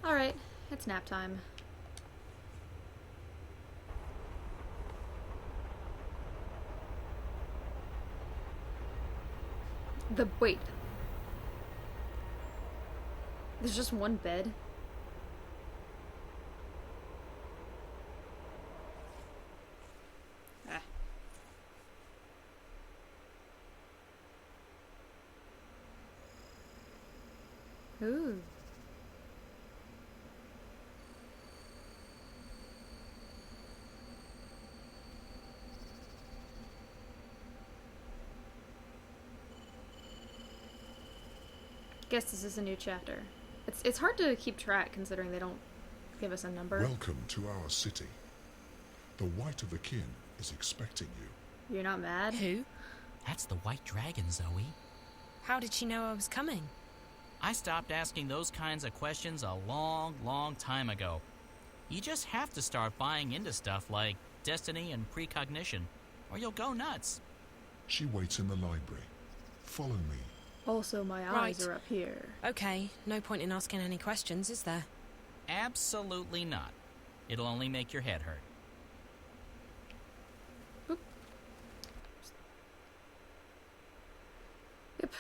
Alright, it's nap time. Wait. There's just one bed? Ah. Ooh. Guess this is a new chapter. It's hard to keep track considering they don't give us a number. Welcome to our city. The White of the Kin is expecting you. You're not mad? Who? That's the White Dragon, Zoe. How did she know I was coming? I stopped asking those kinds of questions a long, long time ago. You just have to start buying into stuff like destiny and precognition, or you'll go nuts. She waits in the library. Follow me. Also, my eyes are up here. Okay, no point in asking any questions, is there? Absolutely not. It'll only make your head hurt. Boop. Yep.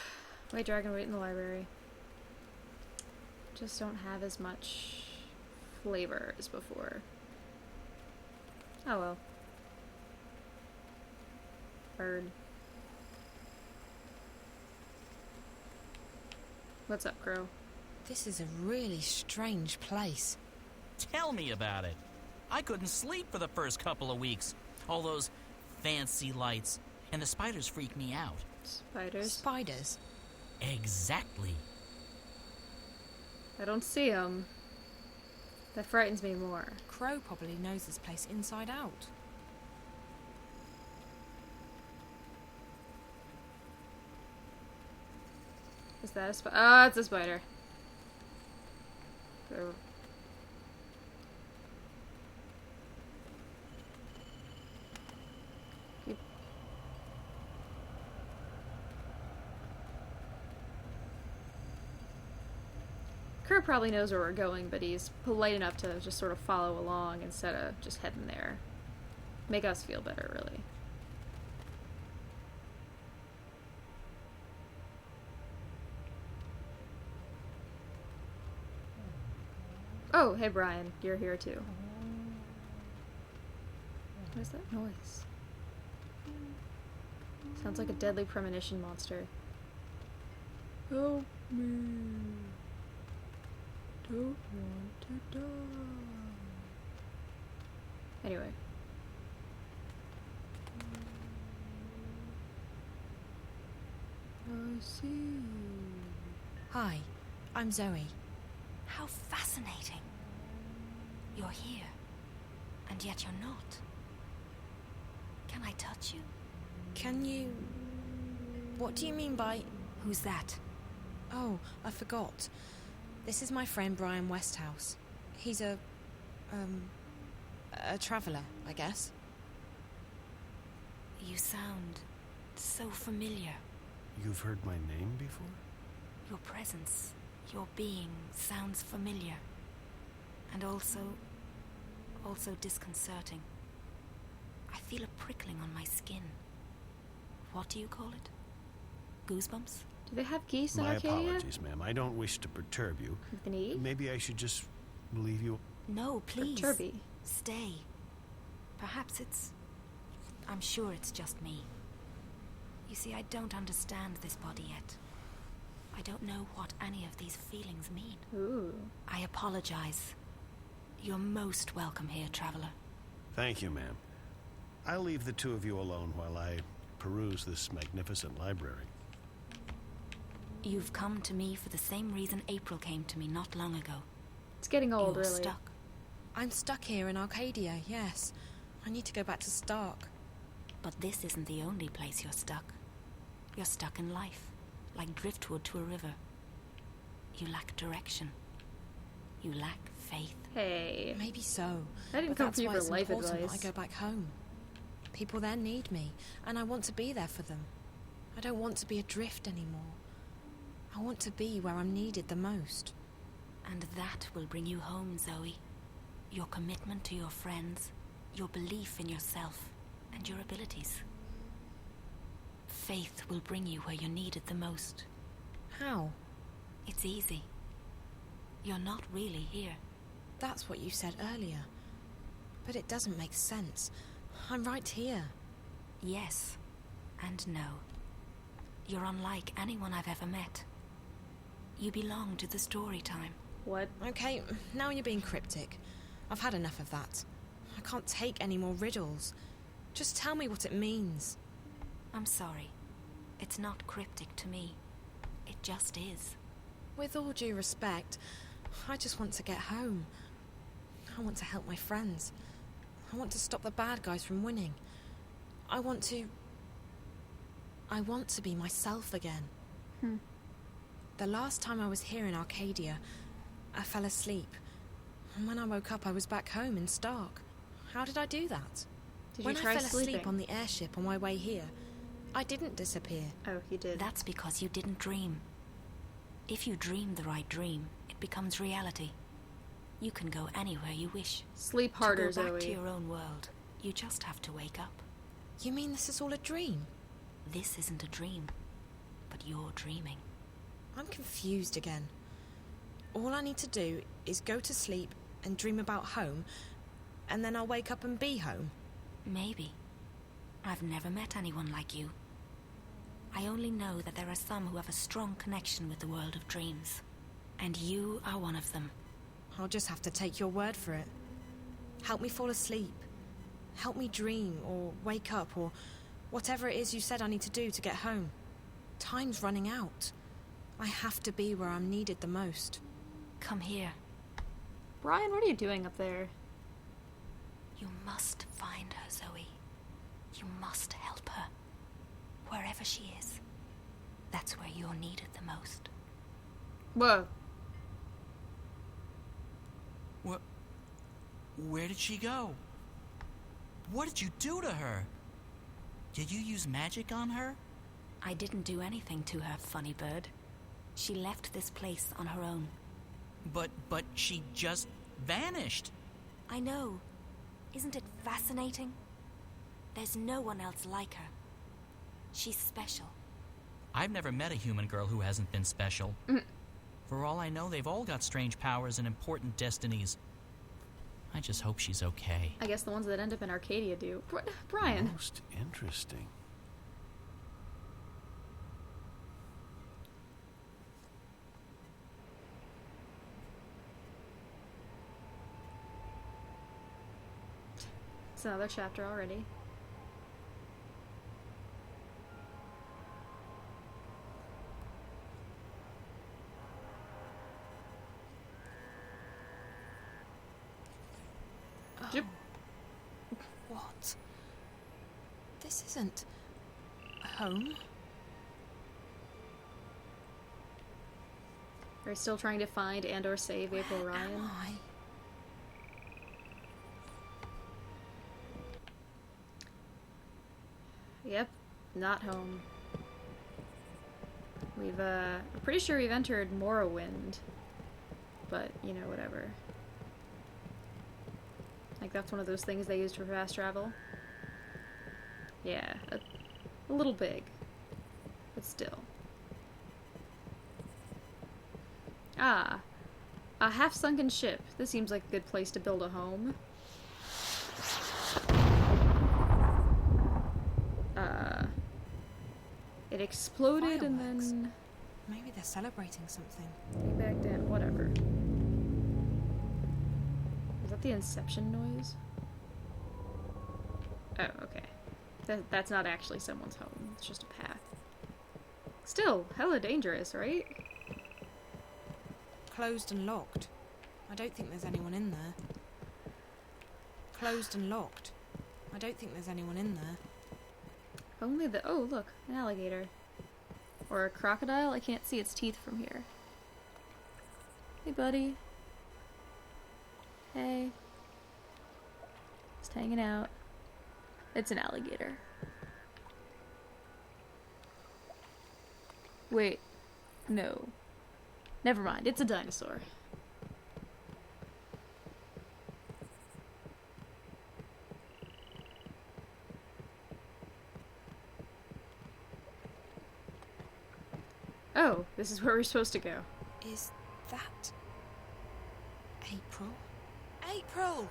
White Dragon, wait in the library. Just don't have as much flavor as before. Oh well. Bird. What's up, Crow? This is a really strange place. Tell me about it. I couldn't sleep for the first couple of weeks. All those fancy lights, and the spiders freak me out. Spiders? Spiders? Exactly. I don't see them. That frightens me more. Crow probably knows this place inside out. Is that a spider? Ah, it's a spider. Go. Keep. Crow probably knows where we're going, but he's polite enough to just sort of follow along instead of just heading there. Make us feel better, really. Oh, hey Brian, you're here too. What is that noise? Sounds like a deadly premonition monster. Help me. Don't want to die. Anyway. I see you. Hi, I'm Zoe. How fascinating. You're here, and yet you're not. Can I touch you? Can you... What do you mean by... Who's that? Oh, I forgot. This is my friend Brian Westhouse. He's a traveller, I guess. You sound so familiar. You've heard my name before? Your presence, your being sounds familiar. And also disconcerting. I feel a prickling on my skin. What do you call it? Goosebumps? Do they have geese in My Arcadia? apologies, ma'am. I don't wish to perturb you. Anthony? Maybe I should just leave you. No, please. Perturby. Stay. Perhaps I'm sure it's just me. You see, I don't understand this body yet. I don't know what any of these feelings mean. Ooh. I apologize. You're most welcome here, traveler. Thank you, ma'am. I'll leave the two of you alone while I peruse this magnificent library. You've come to me for the same reason April came to me not long ago. It's getting old, You're really. stuck. I'm stuck here in Arcadia, yes. I need to go back to Stark. But this isn't the only place you're stuck. You're stuck in life, like driftwood to a river. You lack direction. You lack faith. Hey. Maybe so. I didn't but come that's for you why for it's life important advice. that I go back home. People there need me, and I want to be there for them. I don't want to be adrift anymore. I want to be where I'm needed the most. And that will bring you home, Zoe. Your commitment to your friends, your belief in yourself, and your abilities. Faith will bring you where you're needed the most. How? It's easy. You're not really here. That's what you said earlier. But it doesn't make sense. I'm right here. Yes, and no. You're unlike anyone I've ever met. You belong to the story time. What? Okay, now you're being cryptic. I've had enough of that. I can't take any more riddles. Just tell me what it means. I'm sorry. It's not cryptic to me. It just is. With all due respect, I just want to get home. I want to help my friends. I want to stop the bad guys from winning. I want to be myself again. The last time I was here in Arcadia, I fell asleep. And when I woke up, I was back home in Stark. How did I do that? Did when you try I fell sleeping? asleep on the airship on my way here, I didn't disappear. Oh, you did. That's because you didn't dream. If you dream the right dream, it becomes reality. You can go anywhere you wish. Sleep harder, to go back Zoe. to your own world, you just have to wake up. You mean this is all a dream? This isn't a dream, but you're dreaming. I'm confused again. All I need to do is go to sleep and dream about home, and then I'll wake up and be home. Maybe. I've never met anyone like you. I only know that there are some who have a strong connection with the world of dreams. And you are one of them. I'll just have to take your word for it. Help me fall asleep. Help me dream, or wake up, or whatever it is you said I need to do to get home. Time's running out. I have to be where I'm needed the most. Come here. Brian, what are you doing up there? You must find her, Zoe. You must help her. Wherever she is. That's where you're needed the most. Whoa. What? Where did she go? What did you do to her? Did you use magic on her? I didn't do anything to her, funny bird. She left this place on her own. But she just vanished. I know. Isn't it fascinating? There's no one else like her. She's special. I've never met a human girl who hasn't been special. For all I know, they've all got strange powers and important destinies. I just hope she's okay. I guess the ones that end up in Arcadia do. Brian. Most interesting. It's another chapter already. Jip. What? This isn't home. Are you still trying to find and or save April Where Ryan? am I? Yep, not home. I'm pretty sure we've entered Morrowind. But, you know, whatever. Like, that's one of those things they used for fast travel. Yeah, a little big. But still. Ah, a half-sunken ship. This seems like a good place to build a home. It exploded and Fireworks. then... Maybe they're celebrating something. Came back down. Whatever. Is that the Inception noise? Oh, okay. That's not actually someone's home. It's just a path. Still, hella dangerous, right? Closed and locked. I don't think there's anyone in there. Closed and locked. I don't think there's anyone in there. Only the... Oh, look. An alligator. Or a crocodile? I can't see its teeth from here. Hey, buddy. Hey. Just hanging out. It's an alligator. Wait. No. Never mind. It's a dinosaur. This is where we're supposed to go. Is that... April? April!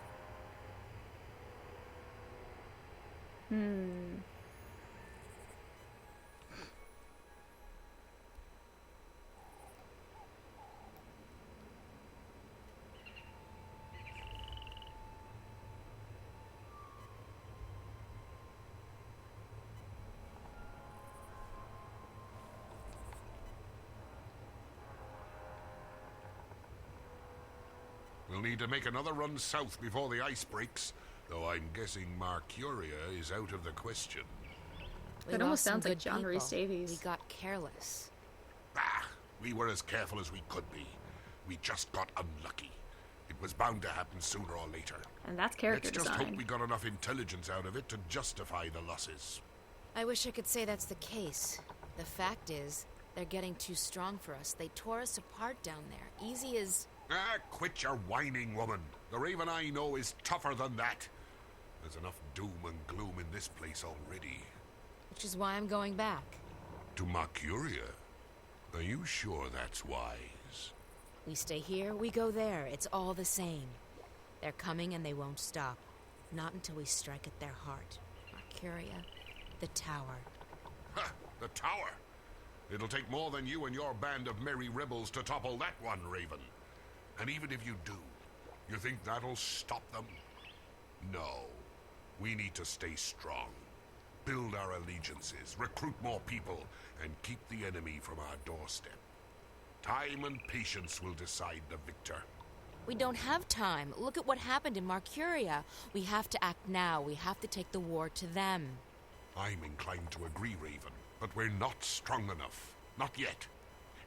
We'll need to make another run south before the ice breaks, though I'm guessing Mercuria is out of the question. That almost sounds like John Rhys Davies. We got careless. We were as careful as we could be. We just got unlucky. It was bound to happen sooner or later. And that's character Let's just design. hope we got enough intelligence out of it to justify the losses. I wish I could say that's the case. The fact is, they're getting too strong for us. They tore us apart down there. Easy as... Quit your whining, woman. The Raven I know is tougher than that. There's enough doom and gloom in this place already. Which is why I'm going back. To Mercuria? Are you sure that's wise? We stay here, we go there. It's all the same. They're coming and they won't stop. Not until we strike at their heart. Arcadia, the tower. Ha! The tower? It'll take more than you and your band of merry rebels to topple that one, Raven. And even if you do, you think that'll stop them? No. We need to stay strong. Build our allegiances, recruit more people, and keep the enemy from our doorstep. Time and patience will decide the victor. We don't have time. Look at what happened in Mercuria. We have to act now. We have to take the war to them. I'm inclined to agree, Raven, but we're not strong enough. Not yet.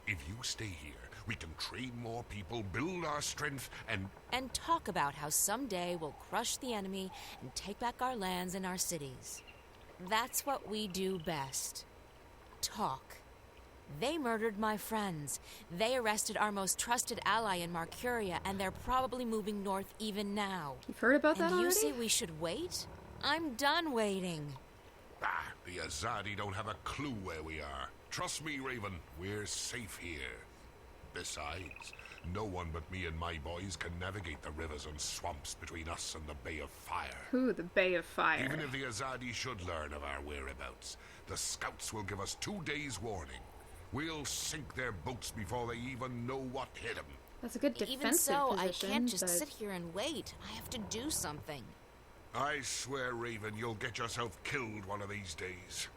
If you stay here, we can train more people, build our strength, And talk about how someday we'll crush the enemy and take back our lands and our cities. That's what we do best. Talk. They murdered my friends. They arrested our most trusted ally in Mercuria, and they're probably moving north even now. You've heard about that And already? you say we should wait? I'm done waiting. The Azadi don't have a clue where we are. Trust me, Raven, we're safe here. Besides, no one but me and my boys can navigate the rivers and swamps between us and the Bay of Fire. Ooh, the Bay of Fire. Even if the Azadi should learn of our whereabouts, the scouts will give us 2 days' warning. We'll sink their boats before they even know what hit them. That's a good defensive Even so, position, I can't just but... sit here and wait. I have to do something. I swear, Raven, you'll get yourself killed one of these days.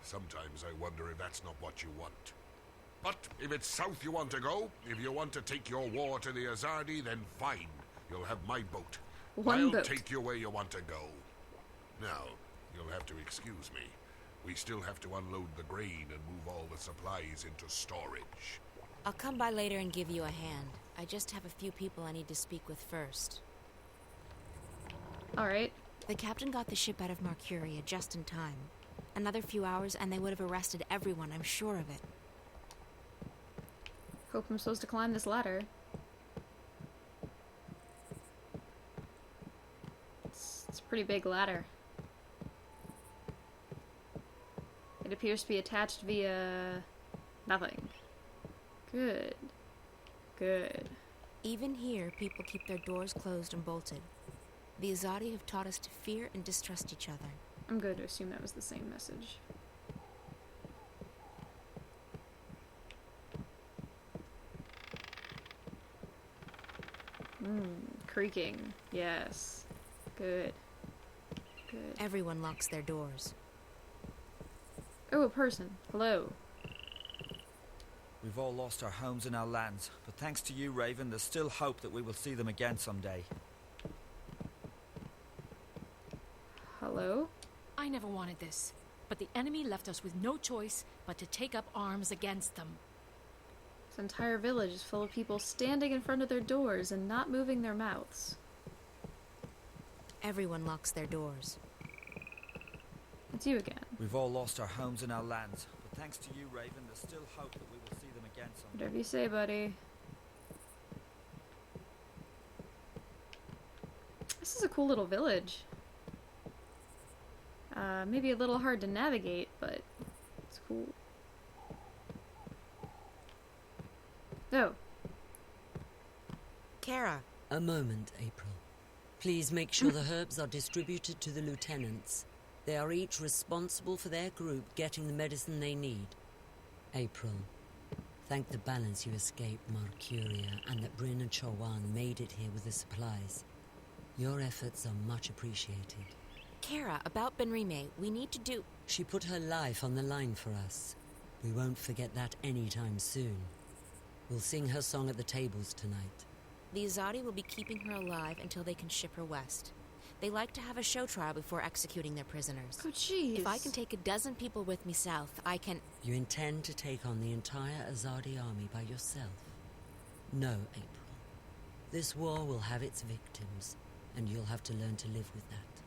Sometimes I wonder if that's not what you want. But if it's south you want to go, if you want to take your war to the Azadi, then fine. You'll have my boat. I'll boat. take you where you want to go. Now, you'll have to excuse me. We still have to unload the grain and move all the supplies into storage. I'll come by later and give you a hand. I just have a few people I need to speak with first. Alright. The captain got the ship out of Mercuria just in time. Another few hours and they would have arrested everyone, I'm sure of it. Hope I'm supposed to climb this ladder. It's a pretty big ladder. It appears to be attached via... nothing. Good. Good. Even here, people keep their doors closed and bolted. The Azadi have taught us to fear and distrust each other. I'm going to assume that was the same message. Creaking. Yes. Good. Good. Everyone locks their doors. Oh, a person. Hello. We've all lost our homes and our lands, but thanks to you, Raven, there's still hope that we will see them again someday. Hello? I never wanted this, but the enemy left us with no choice but to take up arms against them. This entire village is full of people standing in front of their doors and not moving their mouths. Everyone locks their doors. It's you again. We've all lost our homes and our lands, but thanks to you, Raven, there's still hope that we will see them again someday. Whatever you say, buddy. This is a cool little village. Maybe a little hard to navigate, but it's cool. Kara. A moment, April. Please make sure the herbs are distributed to the lieutenants. They are each responsible for their group getting the medicine they need. April, thank the balance you escaped Marcuria and that Bryn and Chowan made it here with the supplies. Your efforts are much appreciated. Kara, about Benrime, we need to do... She put her life on the line for us. We won't forget that anytime soon. We'll sing her song at the tables tonight. The Azadi will be keeping her alive until they can ship her west. They like to have a show trial before executing their prisoners. Oh, jeez. If I can take a dozen people with me south, I can... You intend to take on the entire Azadi army by yourself? No, April. This war will have its victims, and you'll have to learn to live with that.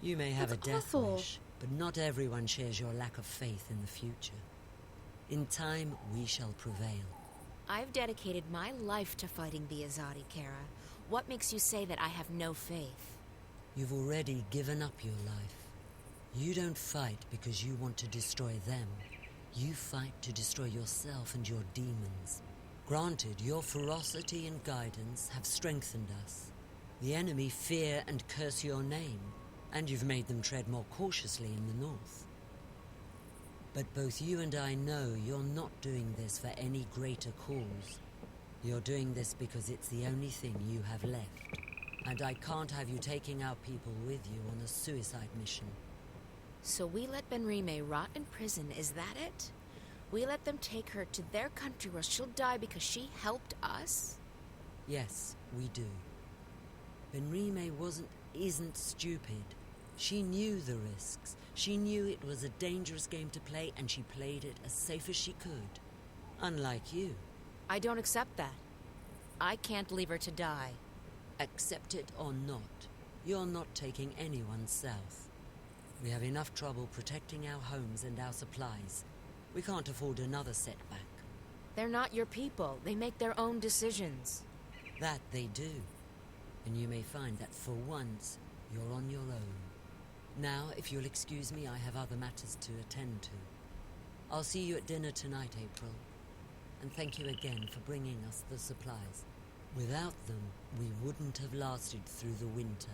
You may have That's a death awful. wish, but not everyone shares your lack of faith in the future. In time, we shall prevail. I've dedicated my life to fighting the Azadi, Kara. What makes you say that I have no faith? You've already given up your life. You don't fight because you want to destroy them. You fight to destroy yourself and your demons. Granted, your ferocity and guidance have strengthened us. The enemy fear and curse your name, and you've made them tread more cautiously in the north. But both you and I know you're not doing this for any greater cause. You're doing this because it's the only thing you have left. And I can't have you taking our people with you on a suicide mission. So we let Benrime rot in prison, is that it? We let them take her to their country where she'll die because she helped us? Yes, we do. Benrime isn't stupid. She knew the risks. She knew it was a dangerous game to play, and she played it as safe as she could. Unlike you. I don't accept that. I can't leave her to die. Accept it or not, you're not taking anyone south. We have enough trouble protecting our homes and our supplies. We can't afford another setback. They're not your people. They make their own decisions. That they do. And you may find that for once, you're on your own. Now, if you'll excuse me, I have other matters to attend to. I'll see you at dinner tonight, April. And thank you again for bringing us the supplies. Without them, we wouldn't have lasted through the winter.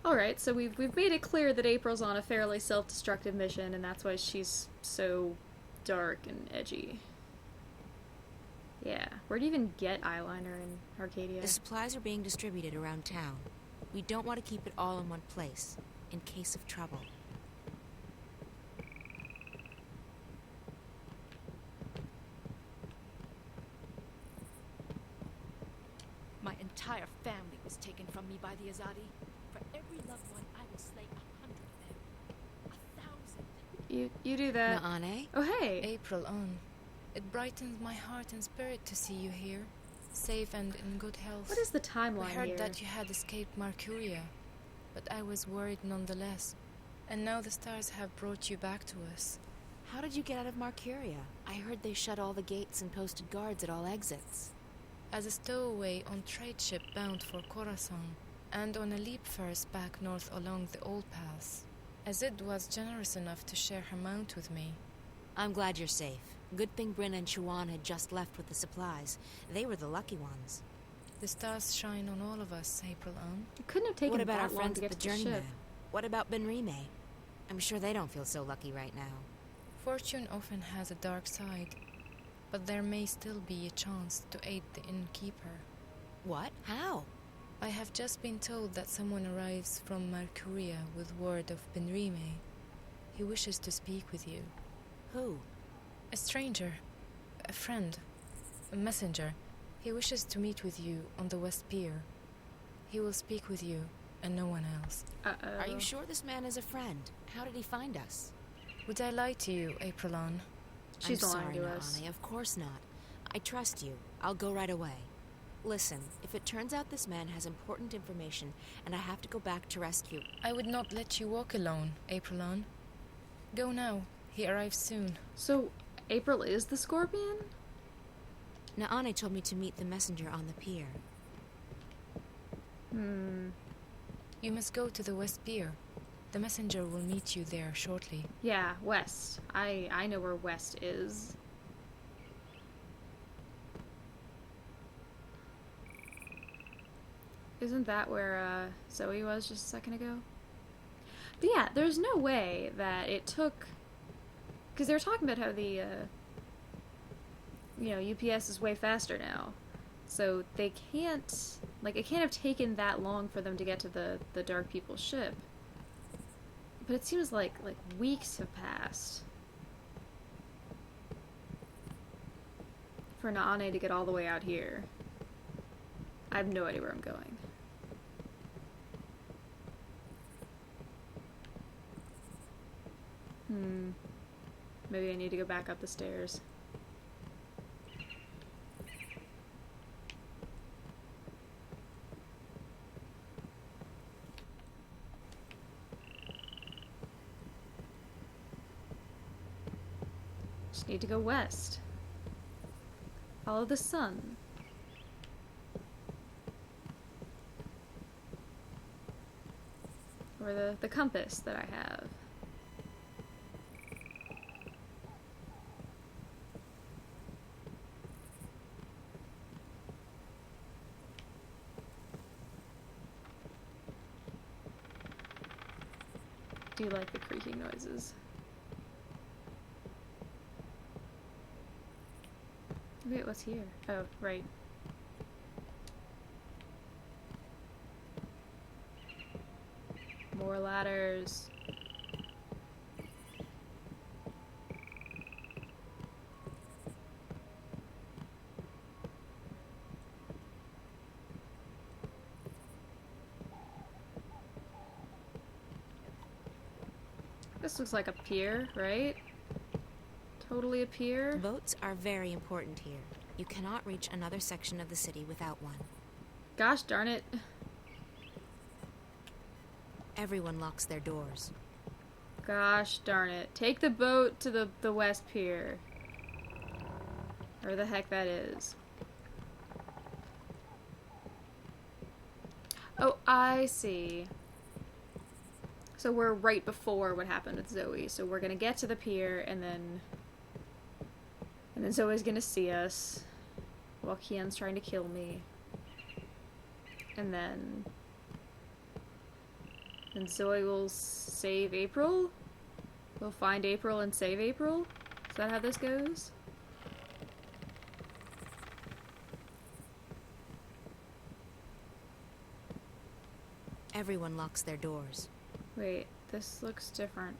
Alright, so we've made it clear that April's on a fairly self-destructive mission, and that's why she's so dark and edgy. Yeah. Where do you even get eyeliner in Arcadia? The supplies are being distributed around town. We don't want to keep it all in one place, in case of trouble. My entire family was taken from me by the Azadi. For every loved one, I will slay 100 of them. 1,000. You do that. Naane? Oh, hey. April on. It brightens my heart and spirit to see you here, safe and in good health. What is the We timeline heard here? that you had escaped Marcuria, but I was worried nonetheless. And now the stars have brought you back to us. How did you get out of Marcuria? I heard they shut all the gates and posted guards at all exits. As a stowaway on trade ship bound for Khorasan, and on a leap first back north along the old paths. Azid was generous enough to share her mount with me. I'm glad you're safe. Good thing Bryn and Chuan had just left with the supplies. They were the lucky ones. The stars shine on all of us, April on. It couldn't have taken What about our that long friends to at get the to the journeyman? ship. What about Benrime? I'm sure they don't feel so lucky right now. Fortune often has a dark side, but there may still be a chance to aid the innkeeper. What? How? I have just been told that someone arrives from Marcuria with word of Benrime. He wishes to speak with you. Who? A stranger. A friend. A messenger. He wishes to meet with you on the West Pier. He will speak with you and no one else. Uh-oh. Are you sure this man is a friend? How did he find us? Would I lie to you, Aprilon? She's I'm lying sorry, to us. Naane, of course not. I trust you. I'll go right away. Listen, if it turns out this man has important information and I have to go back to rescue... I would not let you walk alone, Aprilon. Go now. He arrives soon. So, April is the Scorpion? Naane told me to meet the messenger on the pier. You must go to the West Pier. The messenger will meet you there shortly. Yeah, West. I know where West is. Isn't that where Zoe was just a second ago? But yeah, there's no way that it took... Because they were talking about how the, you know, UPS is way faster now. So they can't... Like, it can't have taken that long for them to get to the Dark People's ship. But it seems like weeks have passed. For Naane to get all the way out here. I have no idea where I'm going. Maybe I need to go back up the stairs. Just need to go west. Follow the sun. Or the compass that I have. Do you like the creaking noises? Wait, what's here? Oh, right. More ladders. This looks like a pier, right? Totally a pier. Boats are very important here. You cannot reach another section of the city without one. Gosh darn it. Everyone locks their doors. Gosh darn it. Take the boat to the west pier. Or the heck that is. Oh, I see. So we're right before what happened with Zoe. So we're gonna get to the pier and then Zoe's gonna see us while Kian's trying to kill me. And then Zoe will save April? We'll find April and save April? Is that how this goes? Everyone locks their doors. Wait, this looks different.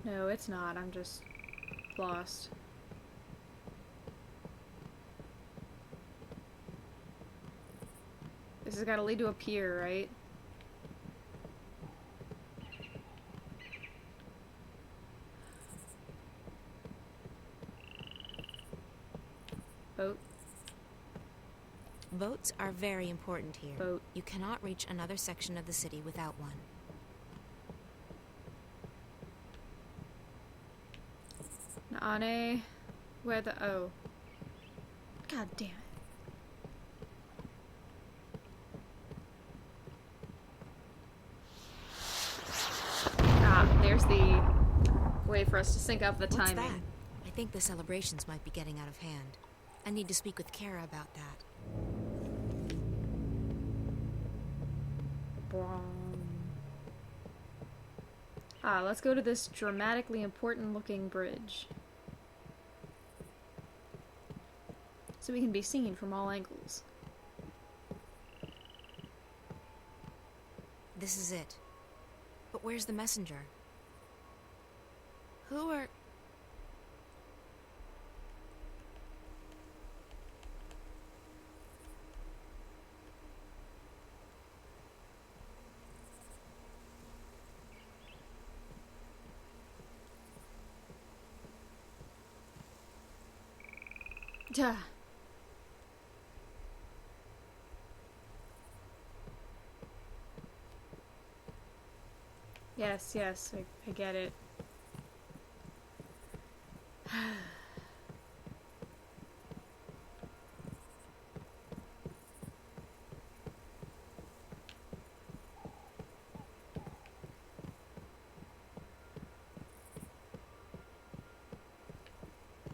No, it's not. I'm just lost. This has got to lead to a pier, right? Boat. Boats are very important here. Boat. You cannot reach another section of the city without one. Naane. Where the... Oh. God damn it. Ah, there's the way for us to sync up the timing. What's that? I think the celebrations might be getting out of hand. I need to speak with Kara about that. Ah, let's go to this dramatically important looking bridge. So we can be seen from all angles. This is it. But where's the messenger? Who are... Duh. Yes, yes, I get it.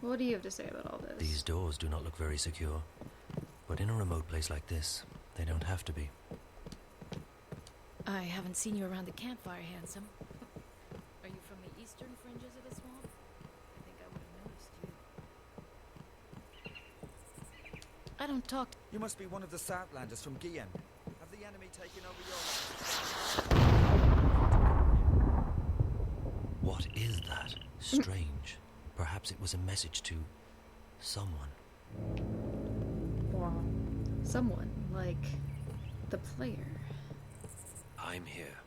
What do you have to say about all this? These doors do not look very secure. But in a remote place like this, they don't have to be. I haven't seen you around the campfire, handsome. Are you from the eastern fringes of the swamp? I think I would have noticed you. I don't talk. You must be one of the Southlanders from Guienne. Have the enemy taken over your... What is that? Strange. Perhaps it was a message to someone. Wow. Someone, like the player. I'm here.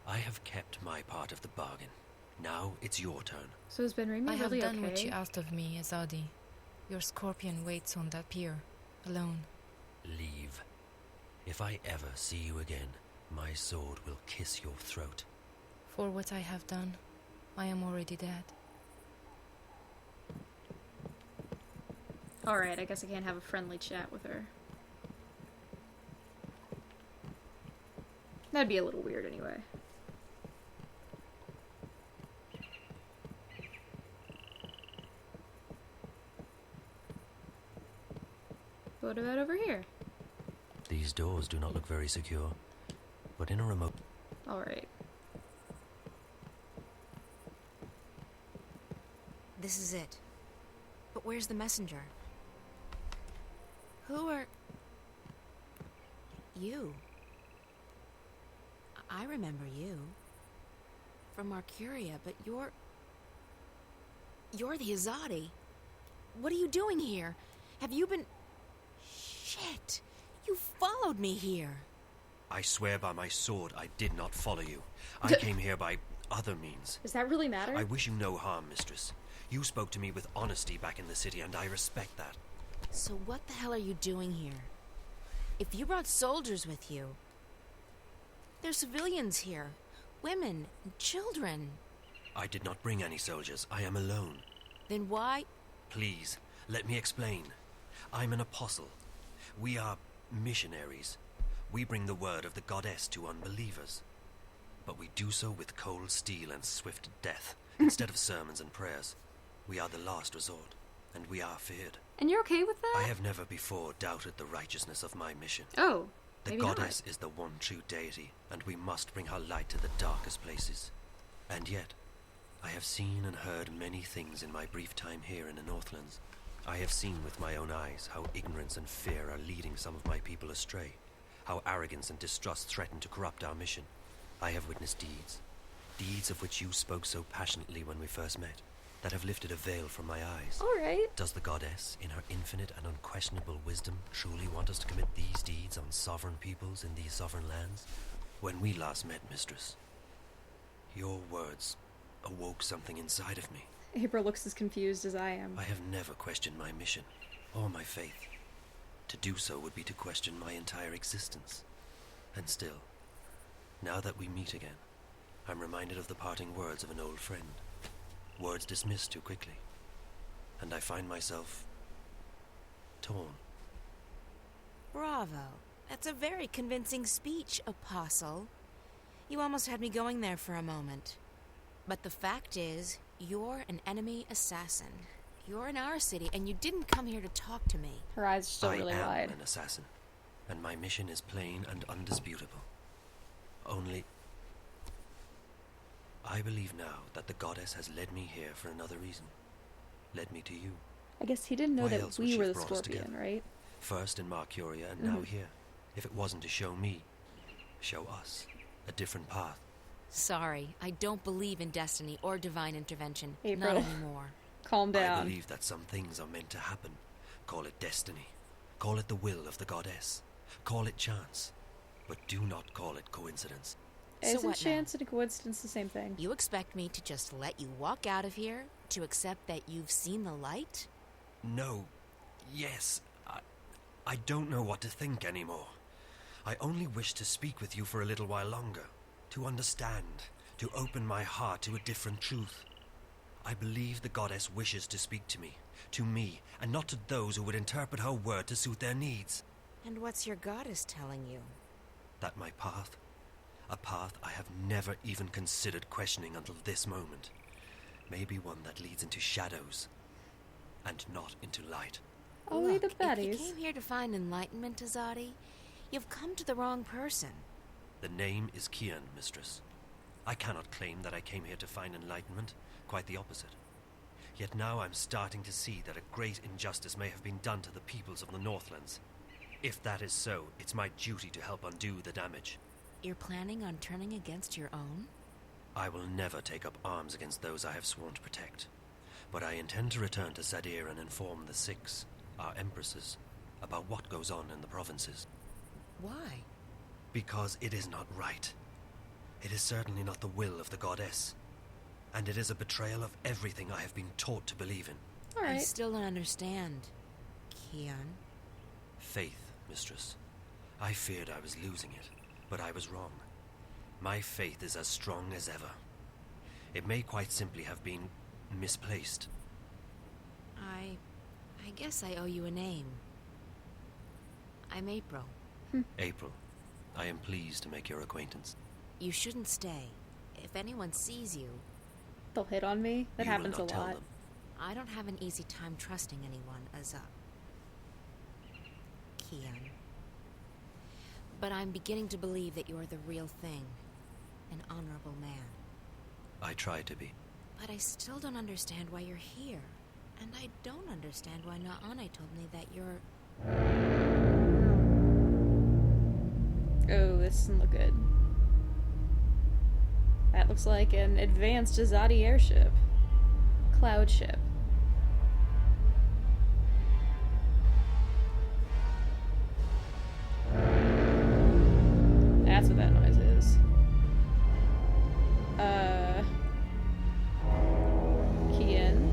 I have kept my part of the bargain. Now it's your turn. So has Ben Remy I have really done okay? what you asked of me, Azadi. Your scorpion waits on that pier, alone. Leave. If I ever see you again, my sword will kiss your throat. For what I have done, I am already dead. Alright, I guess I can't have a friendly chat with her. That'd be a little weird anyway. What about over here? These doors do not look very secure, but in a remote... Alright. This is it. But where's the messenger? Who are... You. I remember you. From Arcadia, but you're the Azadi. What are you doing here? Have you been... Shit! You followed me here! I swear by my sword I did not follow you. I came here by other means. Does that really matter? I wish you no harm, mistress. You spoke to me with honesty back in the city, and I respect that. So what the hell are you doing here? If you brought soldiers with you... There's civilians here. Women and children. I did not bring any soldiers. I am alone. Then why... Please, let me explain. I'm an apostle. We are missionaries. We bring the word of the goddess to unbelievers. But we do so with cold steel and swift death, instead of sermons and prayers. We are the last resort, and we are feared. And you're okay with that? I have never before doubted the righteousness of my mission. Oh, the maybe goddess not. is the one true deity, and we must bring her light to the darkest places. And yet, I have seen and heard many things in my brief time here in the Northlands. I have seen with my own eyes how ignorance and fear are leading some of my people astray, how arrogance and distrust threaten to corrupt our mission. I have witnessed deeds of which you spoke so passionately when we first met, that have lifted a veil from my eyes. All right. Does the goddess, in her infinite and unquestionable wisdom, truly want us to commit these deeds on sovereign peoples in these sovereign lands? When we last met, mistress, your words awoke something inside of me. April looks as confused as I am. I have never questioned my mission, or my faith. To do so would be to question my entire existence. And still, now that we meet again, I'm reminded of the parting words of an old friend. Words dismissed too quickly. And I find myself... torn. Bravo. That's a very convincing speech, Apostle. You almost had me going there for a moment. But the fact is, you're an enemy assassin. You're in our city, and you didn't come here to talk to me. Her eyes are still really I am wide. an assassin, and my mission is plain and undisputable. Only... I believe now that the goddess has led me here for another reason. Led me to you. I guess he didn't know Why that else would we she were have the brought us Scorpion, together? right? First in Marcuria and now here. If it wasn't to show me, show us, a different path. Sorry, I don't believe in destiny or divine intervention. April. Not anymore. Calm down. I believe that some things are meant to happen. Call it destiny. Call it the will of the goddess. Call it chance. But do not call it coincidence. Isn't what now? chance and a coincidence the same thing? You expect me to just let you walk out of here? To accept that you've seen the light? No. Yes. I don't know what to think anymore. I only wish to speak with you for a little while longer. To understand. To open my heart to a different truth. I believe the goddess wishes to speak to me, and not to those who would interpret her word to suit their needs. And what's your goddess telling you? That my path, a path I have never even considered questioning until this moment, may be one that leads into shadows, and not into light. Only the Look, baddies. if you came here to find enlightenment, Azadi, you've come to the wrong person. The name is Kian, mistress. I cannot claim that I came here to find enlightenment, quite the opposite. Yet now I'm starting to see that a great injustice may have been done to the peoples of the Northlands. If that is so, it's my duty to help undo the damage. You're planning on turning against your own? I will never take up arms against those I have sworn to protect. But I intend to return to Sadir and inform the Six, our empresses, about what goes on in the provinces. Why? Because it is not right. It is certainly not the will of the goddess. And it is a betrayal of everything I have been taught to believe in. All right. I still don't understand, Kian. Faith, mistress. I feared I was losing it, but I was wrong. My faith is as strong as ever. It may quite simply have been misplaced. I guess I owe you a name. I'm April. April, I am pleased to make your acquaintance. You shouldn't stay. If anyone sees you, They'll hit on me. That You will happens a not tell lot. them. I don't have an easy time trusting anyone as a Kian. But I'm beginning to believe that you're the real thing. An honorable man. I try to be. But I still don't understand why you're here. And I don't understand why Naane told me that you're... Oh, this doesn't look good. That looks like an advanced Azadi airship. Cloud ship. That's what that noise is. Kian.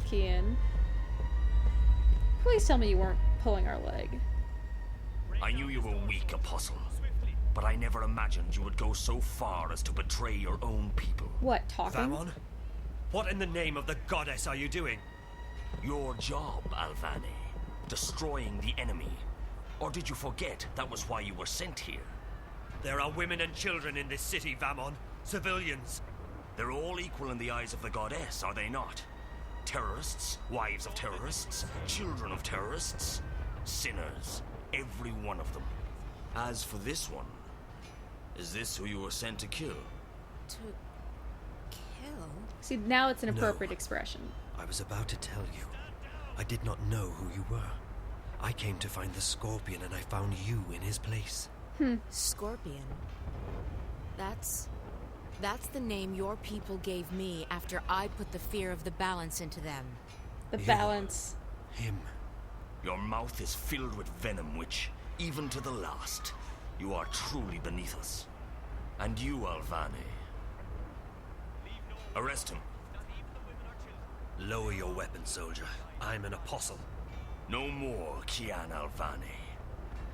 Kian. Please tell me you weren't pulling our leg. I knew you were weak, Apostle. But I never imagined you would go so far as to betray your own people. What, talking? Vamon? What in the name of the goddess are you doing? Your job, Alvane. Destroying the enemy. Or did you forget that was why you were sent here? There are women and children in this city, Vamon. Civilians. They're all equal in the eyes of the goddess, are they not? Terrorists, wives of terrorists, children of terrorists, sinners, every one of them. As for this one, is this who you were sent to kill? To kill? See, now it's an No. appropriate expression. I was about to tell you. I did not know who you were. I came to find the Scorpion and I found you in his place. Scorpion. That's the name your people gave me after I put the fear of the balance into them. The You. balance. Him. Your mouth is filled with venom which, even to the last, you are truly beneath us. And you, Alvane. Arrest him. Lower your weapon, soldier. I'm an apostle. No more, Kian Alvane.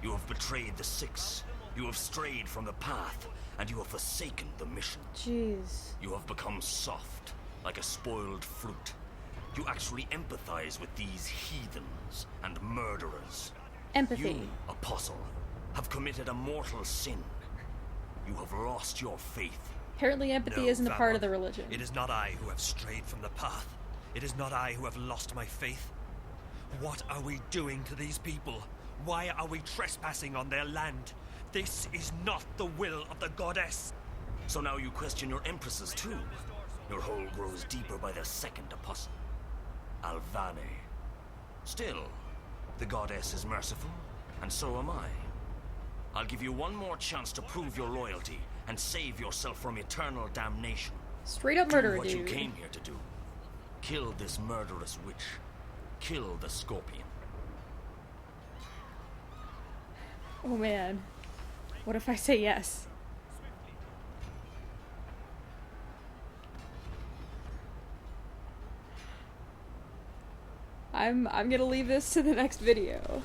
You have betrayed the Six. You have strayed from the path, and you have forsaken the mission. Jeez. You have become soft, like a spoiled fruit. You actually empathize with these heathens and murderers. Empathy. You, Apostle, have committed a mortal sin. You have lost your faith. Apparently empathy No, isn't a part Vamon. of the religion. It is not I who have strayed from the path. It is not I who have lost my faith. What are we doing to these people? Why are we trespassing on their land? This is not the will of the goddess. So now you question your empresses too. Your hole grows deeper by the second, Apostle. Alvane. Still, the goddess is merciful, and so am I. I'll give you one more chance to prove your loyalty and save yourself from eternal damnation. Straight up murder, Do what dude. you came here to do. Kill this murderous witch. Kill the Scorpion. Oh man. What if I say yes? I'm gonna leave this to the next video.